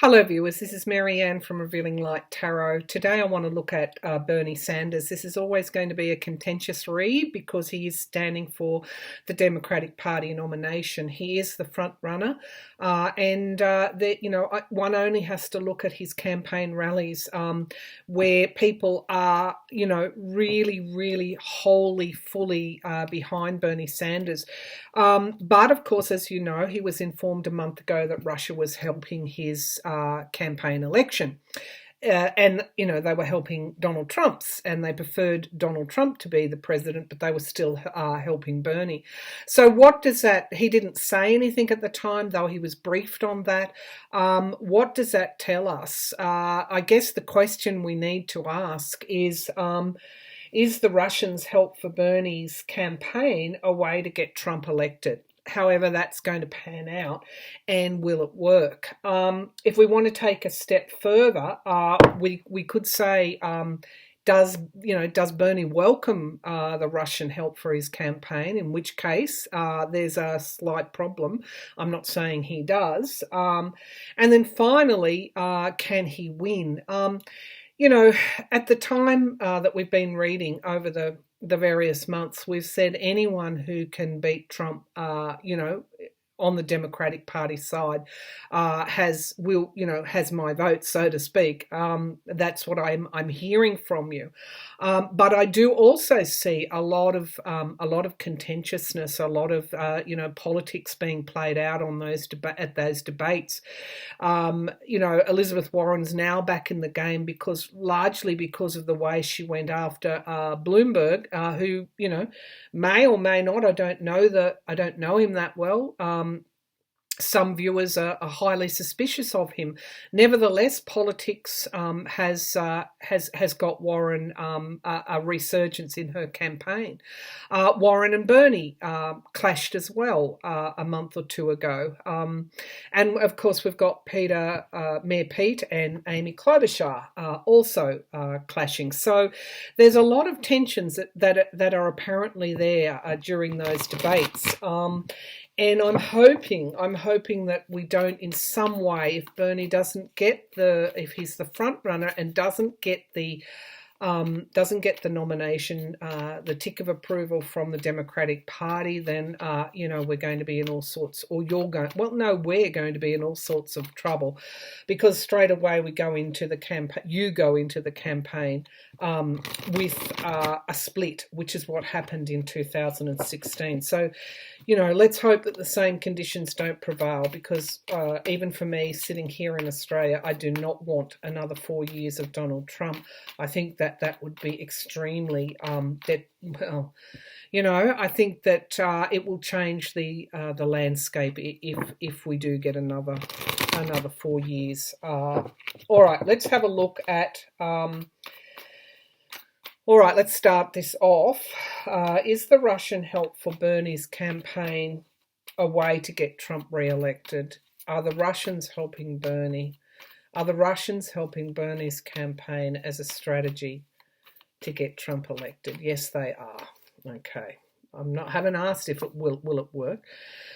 Hello, viewers. This is Marianne from Revealing Light Tarot. Today, I want to look at Bernie Sanders. This is always going to be a contentious read because he is standing for the Democratic Party nomination. He is the front runner, one only has to look at his campaign rallies, where people are, really, really wholly, fully behind Bernie Sanders. But of course, as you know, he was informed a month ago that Russia was helping his campaign election. They were helping Donald Trump's, and they preferred Donald Trump to be the president, but they were still helping Bernie. So what does that, he didn't say anything at the time, though he was briefed on that. What does that tell us? I guess the question we need to ask is the Russians' help for Bernie's campaign a way to get Trump elected? However that's going to pan out, and will it work? If we want to take a step further, we could say, does Bernie welcome the Russian help for his campaign? In which case, there's a slight problem. I'm not saying he does. And then finally, can he win? At the time that we've been reading over the various months, we've said anyone who can beat Trump, on the Democratic Party side, has my vote, so to speak. That's what I'm hearing from you. But I do also see a lot of contentiousness, a lot of politics being played out on at those debates. Elizabeth Warren's now back in the game largely because of the way she went after Bloomberg, who may or may not. I don't know him that well. Some viewers are highly suspicious of him. Nevertheless, politics has got Warren a resurgence in her campaign. Warren and Bernie clashed as well a month or two ago, and of course we've got Mayor Pete and Amy Klobuchar also clashing. So there's a lot of tensions that are apparently there during those debates. And I'm hoping that we don't, in some way, if Bernie if he's the front runner and doesn't get the nomination, the tick of approval from the Democratic Party, then we're going to be in all sorts, we're going to be in all sorts of trouble, because straight away we go into the campaign. You go into the campaign with a split, which is what happened in 2016. So, let's hope that the same conditions don't prevail, because even for me, sitting here in Australia, I do not want another 4 years of Donald Trump. I think that would be extremely I think that it will change the landscape if we do get another 4 years. All right, let's have a look at. All right, let's start this off. Is the Russian help for Bernie's campaign a way to get Trump re-elected? Are the Russians helping Bernie? Are the Russians helping Bernie's campaign as a strategy to get Trump elected? Yes, they are. Okay. Haven't asked if it will it work.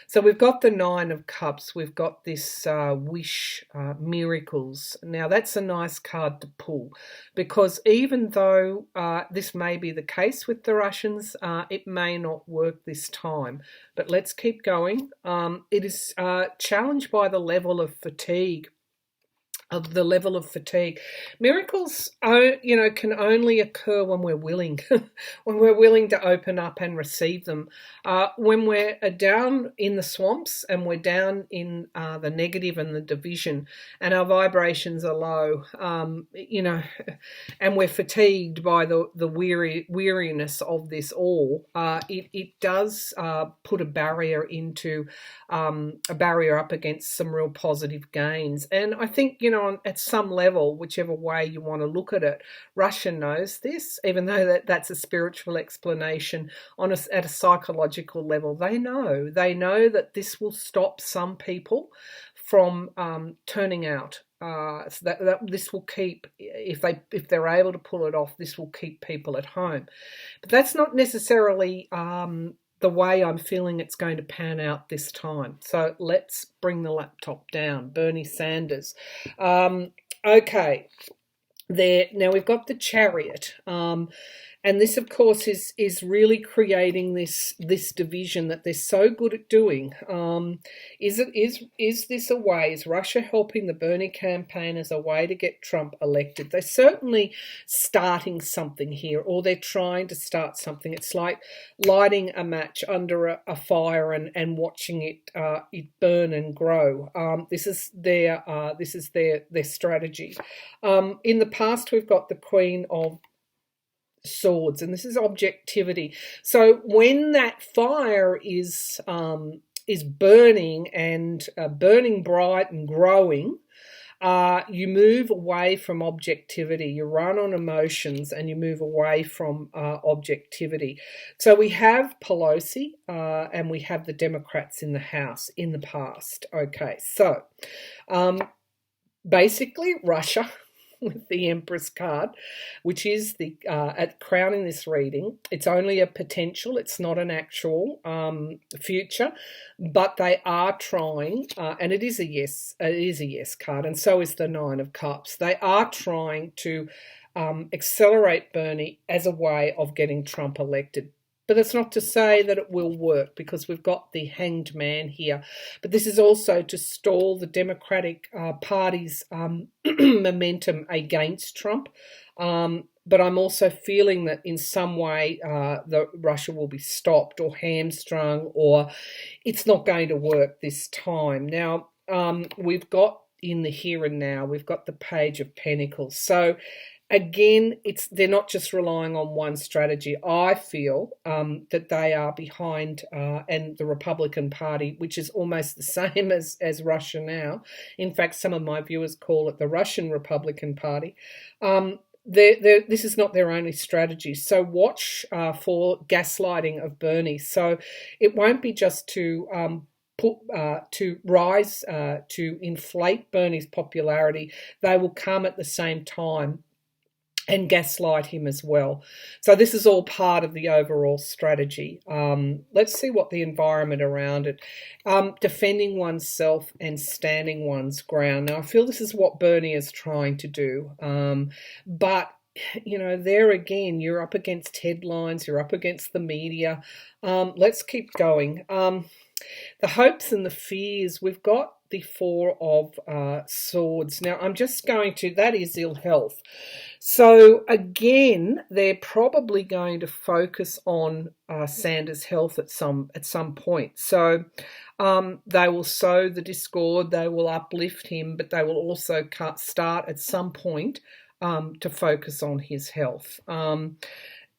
So we've got the Nine of Cups. We've got this wish, miracles. Now that's a nice card to pull, because even though this may be the case with the Russians, it may not work this time. But let's keep going. It is challenged by the level of fatigue. Miracles, can only occur when we're willing, when we're willing to open up and receive them. When we're down in the swamps and we're down in the negative and the division, and our vibrations are low, and we're fatigued by the weariness of this all, it does put a barrier up against some real positive gains. And I think, at some level, whichever way you want to look at it, Russia knows this, even though that's a spiritual explanation. At a psychological level, they know that this will stop some people from turning out. So that this will keep, if they're able to pull it off, this will keep people at home. But that's not necessarily the way I'm feeling it's going to pan out this time. So let's bring the laptop down. Bernie Sanders. Okay, there. Now we've got the Chariot. And this, of course, is really creating this division that they're so good at doing. Is this a way? Is Russia helping the Bernie campaign as a way to get Trump elected? They're certainly starting something here, or they're trying to start something. It's like lighting a match under a fire and watching it burn and grow. This is their strategy. In the past, we've got the Queen of Swords, and this is objectivity. So when that fire is burning and burning bright and growing, you move away from objectivity. You run on emotions and you move away from objectivity. So we have Pelosi and we have the Democrats in the House in the past. Okay, so basically Russia with the Empress card, which is the at crowning this reading. It's only a potential, it's not an actual future, but they are trying, and it is a yes card, and so is the Nine of Cups. They are trying to accelerate Bernie as a way of getting Trump elected. But that's not to say that it will work, because we've got the Hanged Man here. But this is also to stall the Democratic Party's momentum against Trump. But I'm also feeling that in some way Russia will be stopped or hamstrung, or it's not going to work this time. Now, we've got in the here and now, we've got the Page of Pentacles. So again, they're not just relying on one strategy. I feel that they are behind, and the Republican Party, which is almost the same as Russia now. In fact, some of my viewers call it the Russian Republican Party. This is not their only strategy. So watch for gaslighting of Bernie. So it won't be just to inflate Bernie's popularity. They will come at the same time and gaslight him as well. So this is all part of the overall strategy. Let's see what the environment around it. Defending oneself and standing one's ground. Now, I feel this is what Bernie is trying to do. But, you know, there again, you're up against headlines, you're up against the media. Let's keep going. The hopes and the fears, we've got the Four of Swords. Now, I'm just going to, that is ill health. So again, they're probably going to focus on Sanders' health at some point. So they will sow the discord, they will uplift him, but they will also start at some point to focus on his health.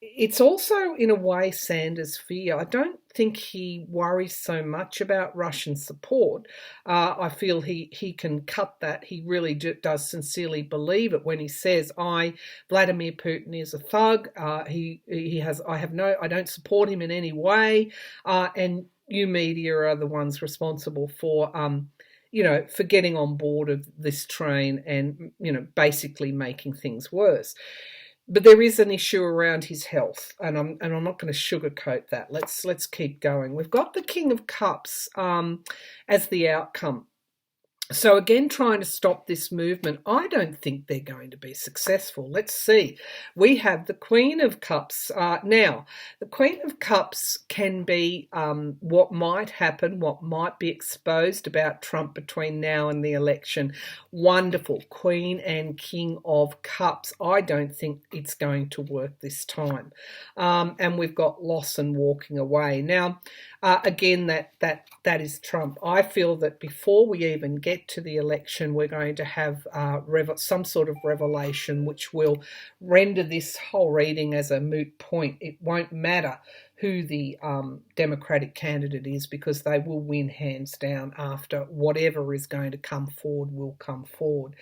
It's also, in a way, Sanders' fear. I don't think he worries so much about Russian support. I feel he can cut that. He really does sincerely believe it when he says, Vladimir Putin is a thug. I don't support him in any way. And you media are the ones responsible for for getting on board of this train and, basically making things worse. But there is an issue around his health, and I'm not going to sugarcoat that. Let's keep going. We've got the King of Cups as the outcome. So again, trying to stop this movement, I don't think they're going to be successful. Let's see. We have the Queen of Cups. Now, the Queen of Cups can be what might happen, what might be exposed about Trump between now and the election. Wonderful. Queen and King of Cups. I don't think it's going to work this time. And we've got loss and walking away. Now, again, that is Trump. I feel that before we even get to the election, we're going to have some sort of revelation which will render this whole reading as a moot point. It won't matter who the Democratic candidate is, because they will win hands down after whatever is going to come forward will come forward.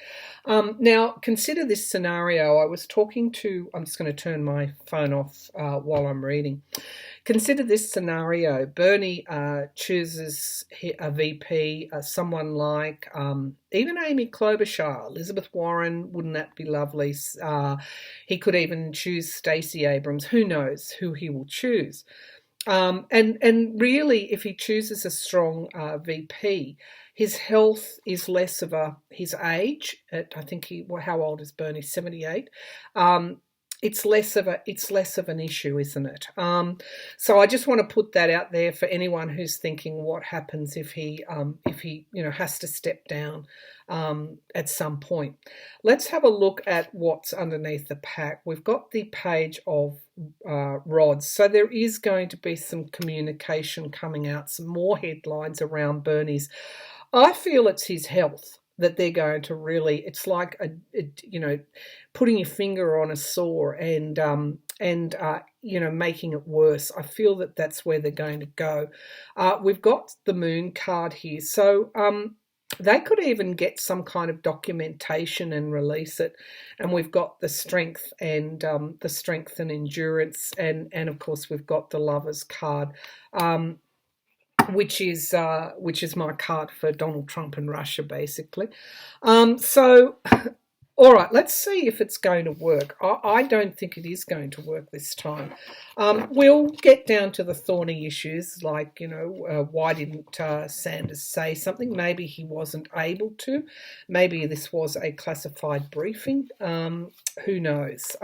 Now, consider this scenario. I'm just going to turn my phone off while I'm reading. Consider this scenario. Bernie chooses a VP, someone like even Amy Klobuchar, Elizabeth Warren. Wouldn't that be lovely? He could even choose Stacey Abrams. Who knows who he will choose? And really, if he chooses a strong VP, his health is less of his age. I think how old is Bernie? 78. Um, it's less of an issue, isn't it? So I just want to put that out there for anyone who's thinking, what happens if he has to step down at some point. Let's have a look at what's underneath the pack. We've got the page of rods, so there is going to be some communication coming out, some more headlines around Bernie's. I feel it's his health that they're going to really. It's like putting your finger on a sore and making it worse. I feel that that's where they're going to go. We've got the moon card here, so they could even get some kind of documentation and release it. And we've got the strength and endurance, and of course we've got the lovers card. Which is my card for Donald Trump and Russia, basically. So, all right, let's see if it's going to work. I don't think it is going to work this time. We'll get down to the thorny issues, like, why didn't Sanders say something? Maybe he wasn't able to. Maybe this was a classified briefing. Who knows?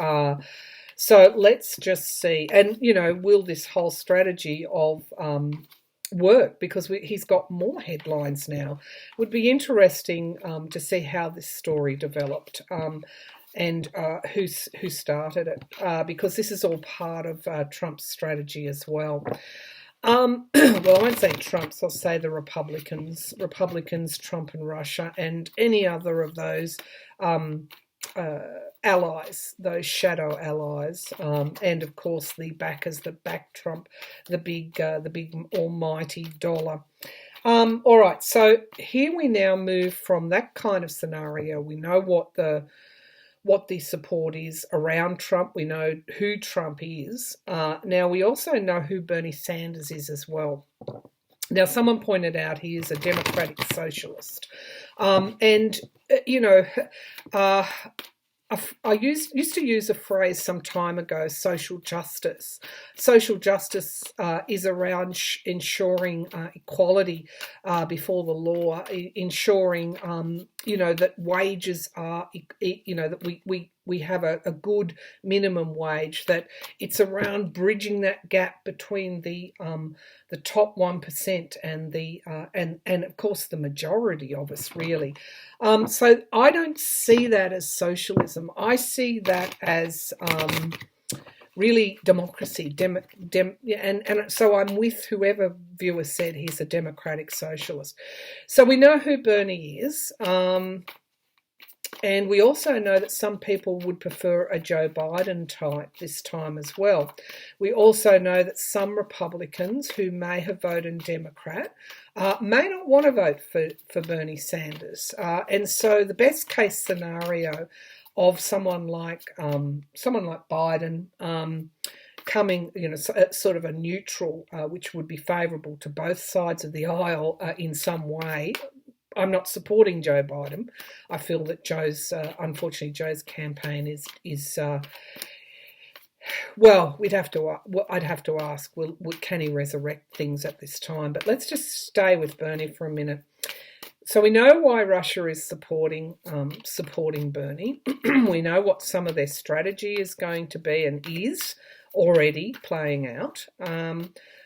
So let's just see. And, will this whole strategy of work, because he's got more headlines now. Would be interesting to see how this story developed and who started it, because this is all part of Trump's strategy as well. Well, I won't say Trump's, I'll say the Republicans, Trump and Russia, and any other of those allies, those shadow allies, and of course the backers that back Trump, the big almighty dollar. All right, so here we now move from that kind of scenario. We know what the support is around Trump. We know who Trump is. Now we also know who Bernie Sanders is as well. Now, someone pointed out he is a democratic socialist, and I used to use a phrase some time ago, social justice. Social justice is around ensuring equality before the law, ensuring, that wages are, that we have a good minimum wage, that it's around bridging that gap between the top 1% and and of course the majority of us, really. So I don't see that as socialism. I see that as really democracy. And so I'm with whoever viewer said he's a democratic socialist. So we know who Bernie is. And we also know that some people would prefer a Joe Biden type this time as well. We also know that some Republicans who may have voted Democrat may not want to vote for Bernie Sanders. And so the best case scenario of someone like Biden coming, sort of a neutral, which would be favourable to both sides of the aisle in some way. I'm not supporting Joe Biden. I feel that unfortunately, Joe's campaign is well, I'd have to ask, can he resurrect things at this time? But let's just stay with Bernie for a minute. So we know why Russia is supporting Bernie. We know what some of their strategy is going to be and is already playing out.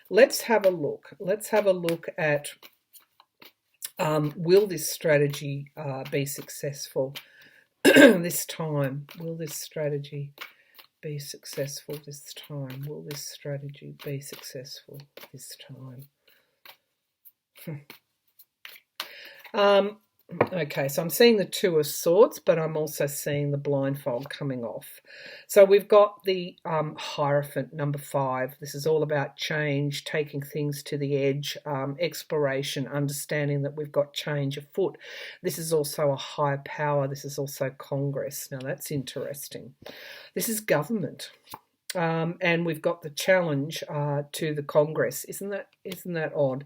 Let's have a look. Let's have a look at. Will this strategy be successful this time? Will this strategy be successful this time? Will this strategy be successful this time? Okay, so I'm seeing the Two of Swords, but I'm also seeing the blindfold coming off. So we've got the Hierophant, number 5. This is all about change, taking things to the edge, exploration, understanding that we've got change afoot. This is also a higher power. This is also Congress. Now that's interesting. This is government. And we've got the challenge to the Congress. Isn't that odd?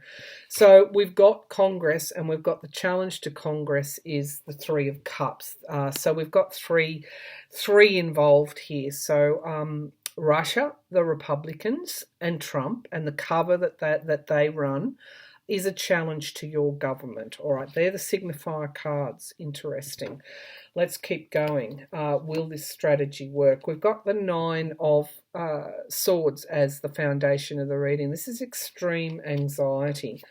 So we've got Congress, and we've got the challenge to Congress is the Three of Cups. So we've got three involved here. So Russia, the Republicans, and Trump, and the cover that they run is a challenge to your government. All right, they're the signifier cards. Interesting. Let's keep going. Will this strategy work? We've got the Nine of Swords as the foundation of the reading. This is extreme anxiety.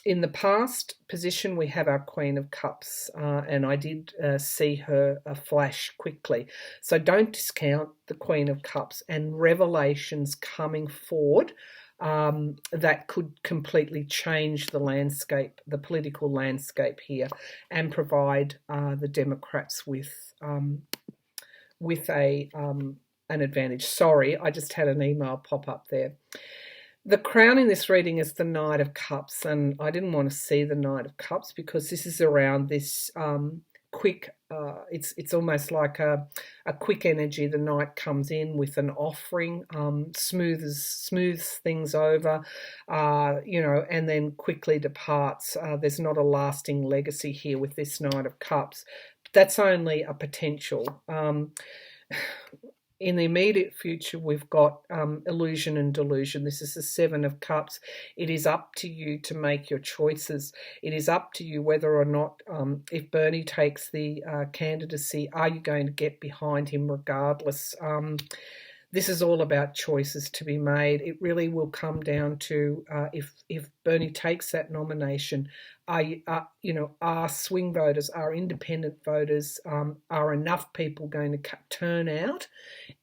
In the past position, we have our Queen of Cups, and I did see her flash quickly. So don't discount the Queen of Cups and revelations coming forward that could completely change the landscape, the political landscape here, and provide the Democrats with an advantage. Sorry, I just had an email pop up there. The crown in this reading is the Knight of Cups, and I didn't want to see the Knight of Cups because this is around this quick. It's almost like a quick energy. The Knight comes in with an offering, smooths things over, and then quickly departs. There's not a lasting legacy here with this Knight of Cups. That's only a potential. In the immediate future, we've got illusion and delusion. This is the Seven of Cups. It is up to you to make your choices. It is up to you whether or not, if Bernie takes the candidacy, are you going to get behind him regardless? This is all about choices to be made. It really will come down to if Bernie takes that nomination, are swing voters, are independent voters, are enough people going to turn out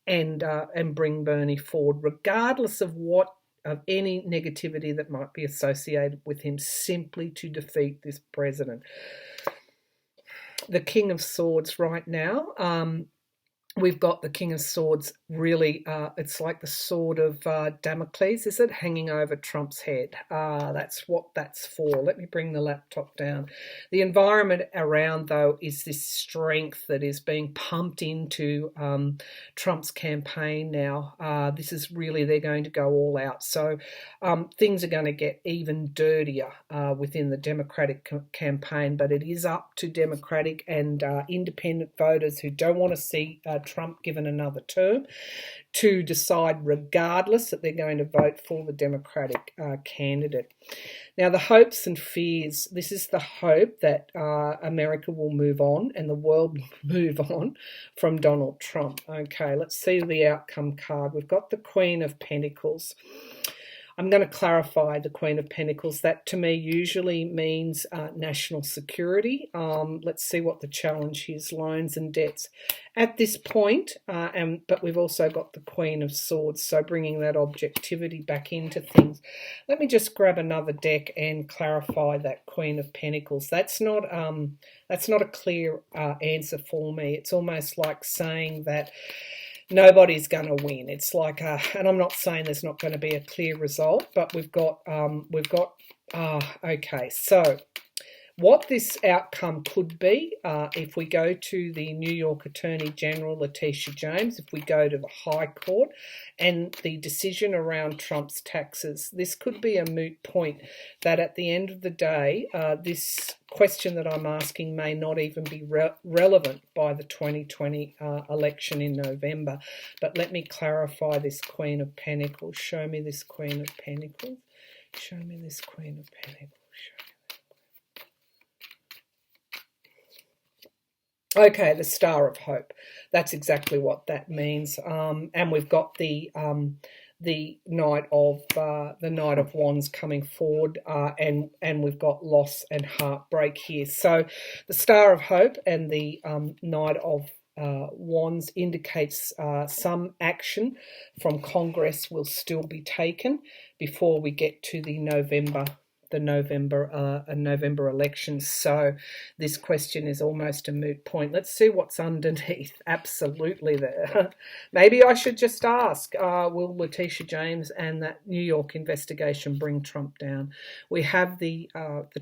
and bring Bernie forward, regardless of any negativity that might be associated with him, simply to defeat this president. The King of Swords right now. We've got the King of Swords really, it's like the sword of Damocles, is it, hanging over Trump's head. That's what that's for. Let me bring the laptop down. The environment around, though, is this strength that is being pumped into Trump's campaign now. This is really, they're going to go all out. So things are going to get even dirtier within the Democratic campaign, but it is up to Democratic and independent voters who don't want to see Trump given another term to decide regardless that they're going to vote for the Democratic candidate. Now, the hopes and fears, this is the hope that America will move on and the world will move on from Donald Trump. Okay, let's see the outcome card. We've got the Queen of Pentacles. I'm going to clarify the Queen of Pentacles. That to me usually means national security. Let's see what the challenge is, loans and debts. At this point, but we've also got the Queen of Swords, so bringing that objectivity back into things. Let me just grab another deck and clarify that Queen of Pentacles. That's not a clear answer for me. It's almost like saying that nobody's going to win. It's like, and I'm not saying there's not going to be a clear result, but we've got, okay. So what this outcome could be, if we go to the New York Attorney General, Letitia James, if we go to the High Court and the decision around Trump's taxes, this could be a moot point that at the end of the day, this question that I'm asking may not even be relevant by the 2020 election in November. But let me clarify this Queen of Pentacles. Show me this Queen of Pentacles. Show me this Queen of Pentacles. Okay, the Star of Hope. That's exactly what that means. And we've got the Knight of Wands coming forward, and we've got loss and heartbreak here. So the Star of Hope and the Knight of Wands indicates some action from Congress will still be taken before we get to the November elections. So this question is almost a moot point. Let's see what's underneath. Absolutely there. Maybe I should just ask, will Letitia James and that New York investigation bring Trump down? We have the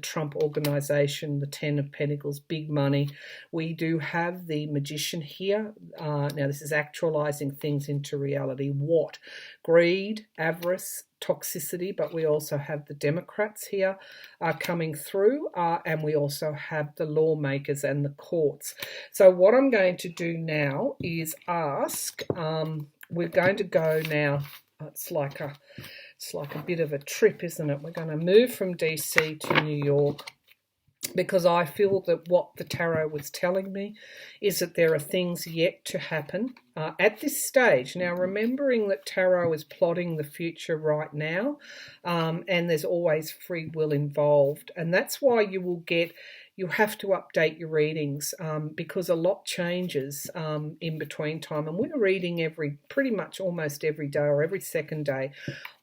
Trump organization, the Ten of Pentacles, big money. We do have the Magician here. Now this is actualizing things into reality. What? Greed, avarice, toxicity, but we also have the Democrats here coming through, and we also have the lawmakers and the courts. So what I'm going to do now is ask we're going to go now. It's like a bit of a trip, isn't it? We're going to move from DC to New York, because I feel that what the tarot was telling me is that there are things yet to happen at this stage. Now, remembering that tarot is plotting the future right now, and there's always free will involved. And that's why you have to update your readings, because a lot changes in between time. And we're reading pretty much almost every day or every second day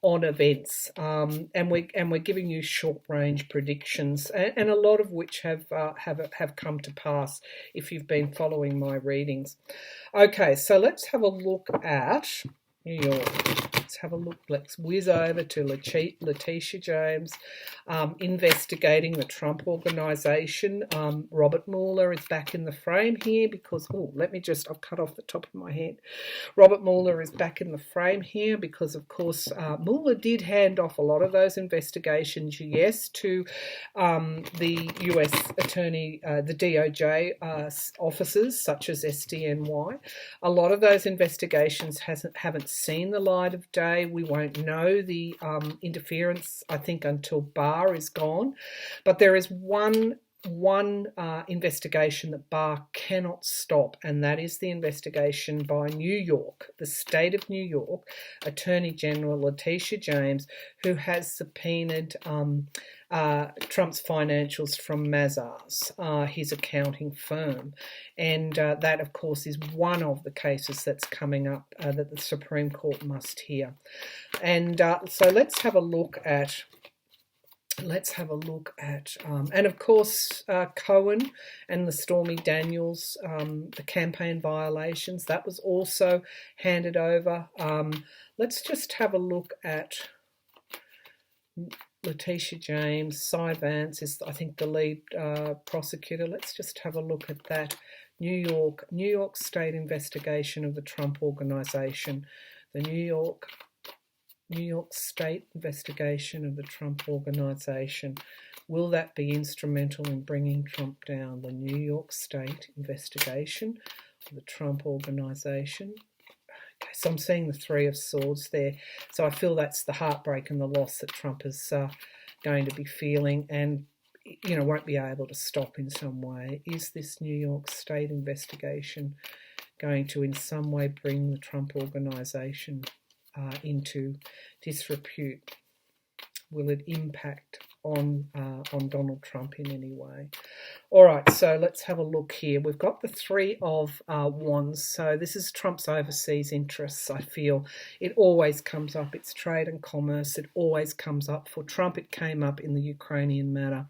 on events, and we're giving you short range predictions, and a lot of which have come to pass if you've been following my readings. Okay, so let's have a look at New York. Let's have a look. Let's whiz over to Letitia James, investigating the Trump Organization. Robert Mueller is back in the frame here because, I've cut off the top of my head. Robert Mueller is back in the frame here because, of course, Mueller did hand off a lot of those investigations, yes, to the US attorney, the DOJ officers, such as SDNY. A lot of those investigations haven't seen the light of day. We won't know the interference, I think, until Barr is gone. But there is one investigation that Barr cannot stop, and that is the investigation by New York, the state of New York, Attorney General Letitia James, who has subpoenaed Trump's financials from Mazars, his accounting firm. And that, of course, is one of the cases that's coming up that the Supreme Court must hear. And so let's have a look at, and of course, Cohen and the Stormy Daniels, the campaign violations, that was also handed over. Let's just have a look at Letitia James. Cy Vance is, I think, the lead prosecutor. Let's just have a look at that. New York State investigation of the Trump Organization. The New York State investigation of the Trump Organization. Will that be instrumental in bringing Trump down? The New York State investigation of the Trump Organization. Okay, so I'm seeing the Three of Swords there. So I feel that's the heartbreak and the loss that Trump is going to be feeling, and won't be able to stop in some way. Is this New York State investigation going to in some way bring the Trump Organization into disrepute? Will it impact on Donald Trump in any way? All right, so let's have a look here. We've got the Three of Wands. So this is Trump's overseas interests, I feel. It always comes up. It's trade and commerce. It always comes up. For Trump, it came up in the Ukrainian matter.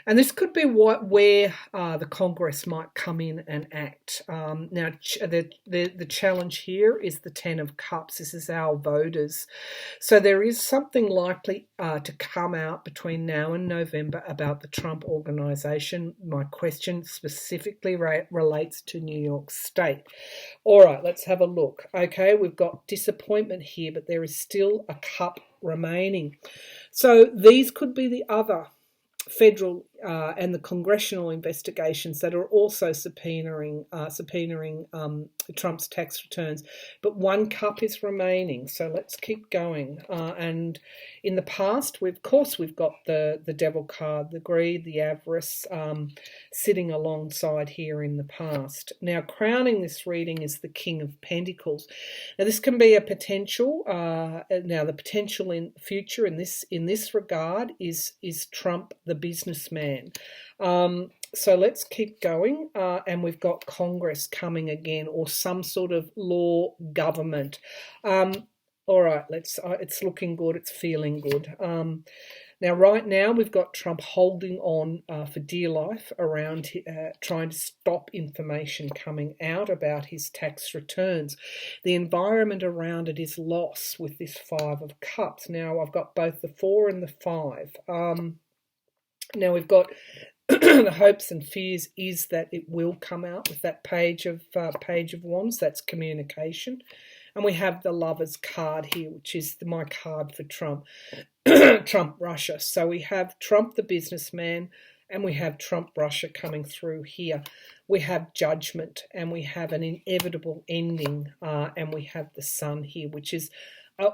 And this could be where the Congress might come in and act. Now, the challenge here is the Ten of Cups. This is our voters. So there is something likely to come out between now and November about the Trump Organization. My question specifically relates to New York State. All right, let's have a look. Okay, we've got disappointment here, but there is still a cup remaining. So these could be the other federal and the congressional investigations that are also subpoenaing Trump's tax returns. But one cup is remaining, so let's keep going. And in the past, we've got the devil card, the greed, the avarice, sitting alongside here in the past. Now, crowning this reading is the King of Pentacles. Now, this can be a potential. Now, the potential in future in this regard is Trump, the businessman. So let's keep going, and we've got Congress coming again, or some sort of law government. All right, it's looking good, it's feeling good. Now, right now, we've got Trump holding on for dear life around trying to stop information coming out about his tax returns. The environment around it is lost with this Five of Cups. Now, I've got both the 4 and the 5. Now we've got the hopes and fears is that it will come out with that Page of Wands. That's communication, and we have the Lovers card here, which is my card for Trump, Trump Russia. So we have Trump the businessman and we have Trump-Russia coming through here. We have judgment, and we have an inevitable ending, and we have the sun here, which is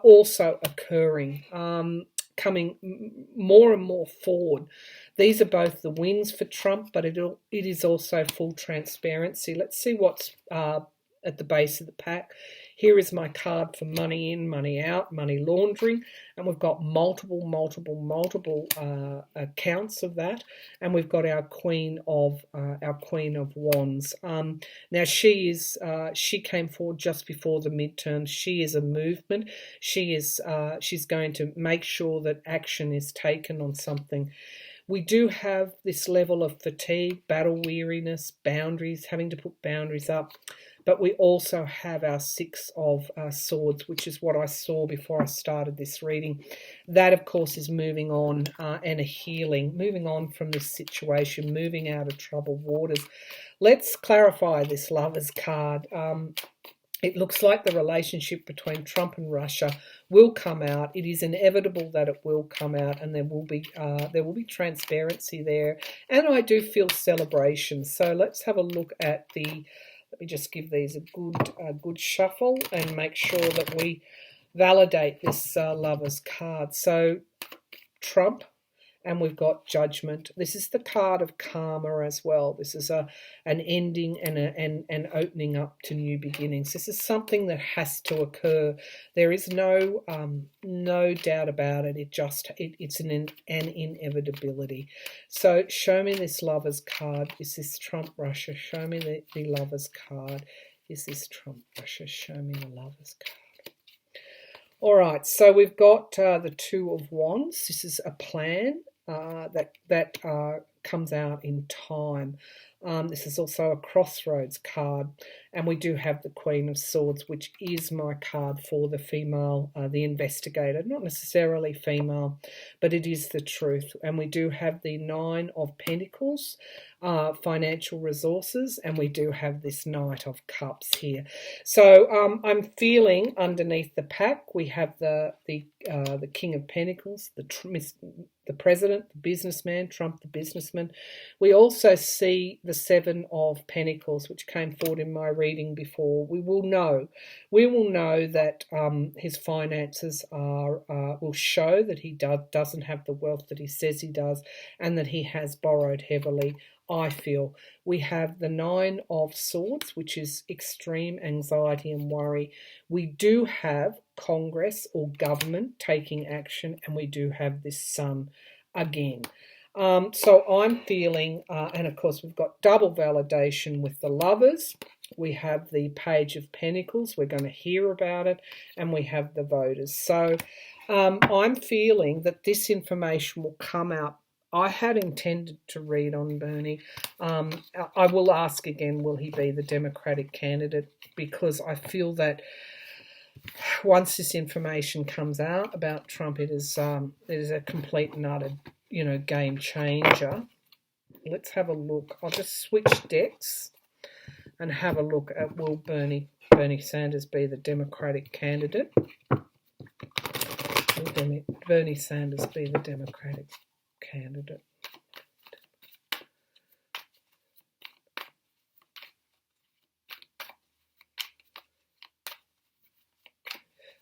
also occurring, coming more and more forward. These are both the wins for Trump, but it is also full transparency. Let's see what's at the base of the pack. Here is my card for money in, money out, money laundering, and we've got multiple accounts of that, and we've got our Queen of Wands. Now she came forward just before the midterms. She is a movement. She's going to make sure that action is taken on something. We do have this level of fatigue, battle weariness, boundaries, having to put boundaries up. But we also have our Six of Swords, which is what I saw before I started this reading. That, of course, is moving on and a healing, moving on from this situation, moving out of troubled waters. Let's clarify this Lovers card. It looks like the relationship between Trump and Russia will come out. It is inevitable that it will come out, and there will be transparency there. And I do feel celebration. So let's have a look at the. Let me just give these a good shuffle and make sure that we validate this Lovers card. So Trump, and we've got Judgment. This is the card of karma as well. This is an ending and an opening up to new beginnings. This is something that has to occur. There is no doubt about it. It's an inevitability. So show me this Lovers card. Is this Trump Russia? Show me the Lovers card. Is this Trump Russia? Show me the Lovers card. All right, so we've got the Two of Wands. This is a plan that comes out in time. This is also a crossroads card, and we do have the Queen of Swords, which is my card for the female, the investigator. Not necessarily female, but it is the truth. And we do have the Nine of Pentacles, financial resources, and we do have this Knight of Cups here. So I'm feeling underneath the pack we have the King of Pentacles, the president, the businessman, Trump the businessman. We also see the Seven of Pentacles, which came forward in my reading before. We will know that his finances will show that he doesn't have the wealth that he says he does, and that he has borrowed heavily. I feel we have the Nine of Swords, which is extreme anxiety and worry. We do have Congress or government taking action, and we do have this Sun again. So I'm feeling, and of course we've got double validation with the Lovers. We have the Page of Pentacles. We're going to hear about it, and we have the Voters. So I'm feeling that this information will come out. I had intended to read on Bernie. I will ask again, will he be the Democratic candidate? Because I feel that once this information comes out about Trump, it is a complete and utter, game changer. Let's have a look. I'll just switch decks and have a look at will Bernie Sanders be the Democratic candidate? Will Bernie Sanders be the Democratic candidate?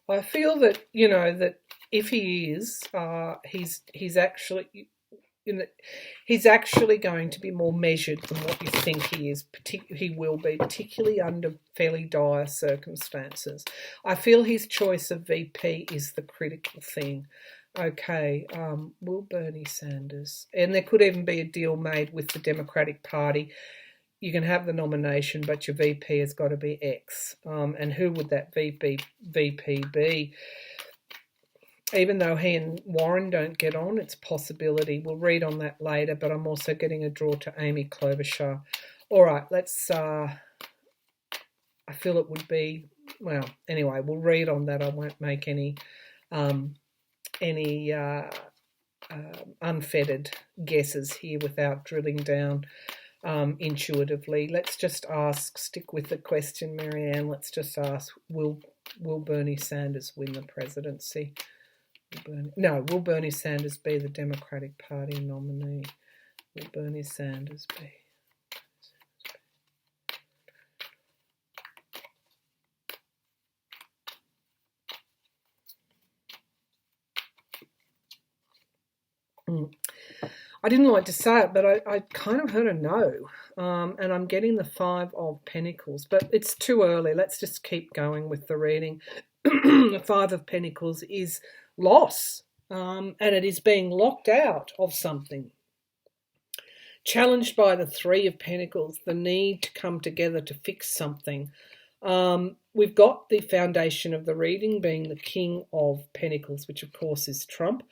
I feel that that if he is, he's actually he's actually going to be more measured than what you think he is. He will be, particularly under fairly dire circumstances. I feel his choice of VP is the critical thing. Okay, will Bernie Sanders, and there could even be a deal made with the Democratic Party. You can have the nomination, but your VP has got to be X. And who would that VP be? Even though he and Warren don't get on, it's a possibility. We'll read on that later, but I'm also getting a draw to Amy Klobuchar. All right, let's... I feel it would be... Well, anyway, we'll read on that. I won't make any unfettered guesses here without drilling down intuitively. Let's just ask, stick with the question, Marianne. Let's just ask, will Bernie Sanders win the presidency? Will Bernie Sanders be the Democratic Party nominee? Will Bernie Sanders be? I didn't like to say it, but I kind of heard a no. And I'm getting the Five of Pentacles, but it's too early. Let's just keep going with the reading. The Five of Pentacles is loss, and it is being locked out of something. Challenged by the Three of Pentacles, the need to come together to fix something. We've got the foundation of the reading being the King of Pentacles, which of course is Trump.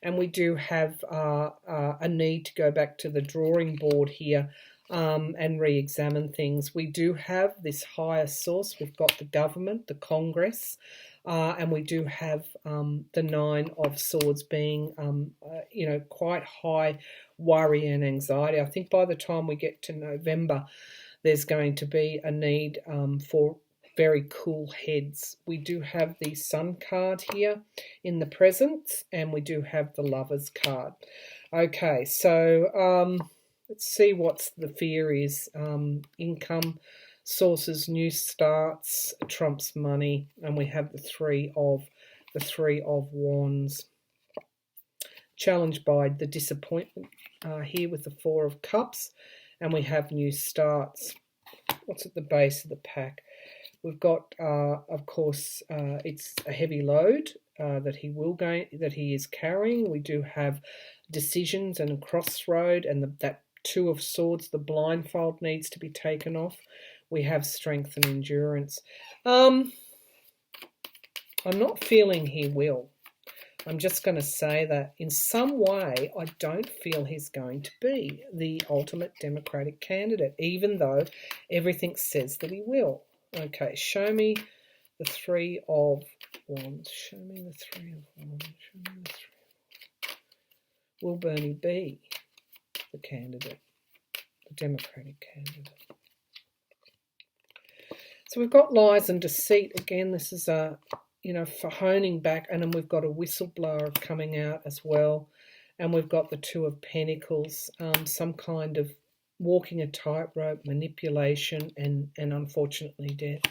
And we do have a need to go back to the drawing board here and re-examine things. We do have this higher source. We've got the government, the Congress, and we do have the Nine of Swords being, quite high worry and anxiety. I think by the time we get to November, there's going to be a need for very cool heads. We do have the Sun card here in the present, and we do have the Lovers card. Okay, so let's see what the fear is. Income sources, new starts, Trump's money, and we have the Three of Wands. Challenged by the disappointment here with the Four of Cups, and we have new starts. What's at the base of the pack? We've got, of course, it's a heavy load that he is carrying. We do have decisions and a crossroad, and that Two of Swords, the blindfold needs to be taken off. We have strength and endurance. I'm not feeling he will. I'm just going to say that in some way, I don't feel he's going to be the ultimate Democratic candidate, even though everything says that he will. Okay, show me the Three of Wands. Show me the Three of Wands. Show me the Three. Will Bernie be the candidate, the Democratic candidate? So we've got lies and deceit. Again, this is for honing back, and then we've got a whistleblower coming out as well, and we've got the Two of Pentacles, some kind of walking a tightrope, manipulation, and unfortunately death.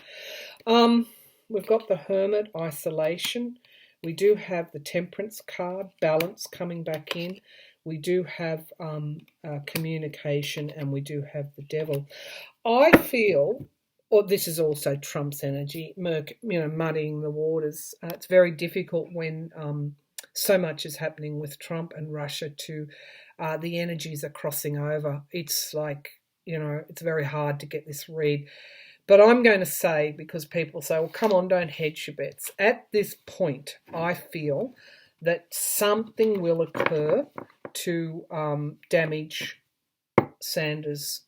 We've got the Hermit, isolation. We do have the Temperance card, balance coming back in. We do have communication, and we do have the Devil. I feel, or this is also Trump's energy, muddying the waters. It's very difficult when so much is happening with Trump and Russia to the energies are crossing over. It's like, it's very hard to get this read. But I'm going to say, because people say, well, come on, don't hedge your bets. At this point, I feel that something will occur to damage Sanders'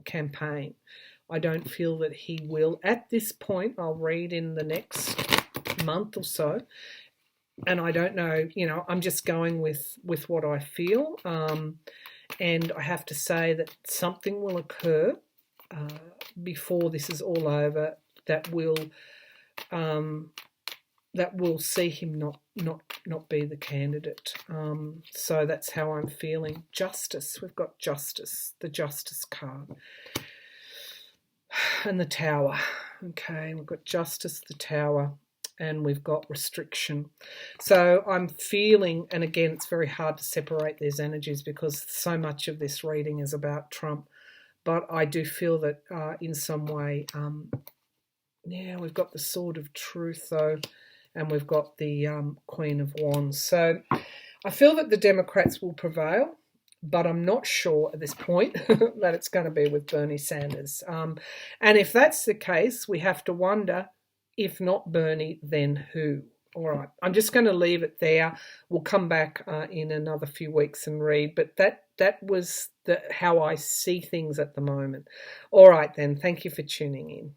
campaign. I don't feel that he will. At this point, I'll read in the next month or so. And I don't know, I'm just going with what I feel. And I have to say that something will occur before this is all over that will see him not be the candidate. So that's how I'm feeling. Justice. We've got Justice, the Justice card. And the Tower. Okay, we've got Justice, the Tower, and we've got Restriction. So I'm feeling, and again, it's very hard to separate these energies because so much of this reading is about Trump, but I do feel that in some way, we've got the Sword of Truth, though, and we've got the Queen of Wands. So I feel that the Democrats will prevail, but I'm not sure at this point that it's going to be with Bernie Sanders. And if that's the case, we have to wonder, if not Bernie, then who? All right, I'm just going to leave it there. We'll come back in another few weeks and read, but that was how I see things at the moment. All right then, thank you for tuning in.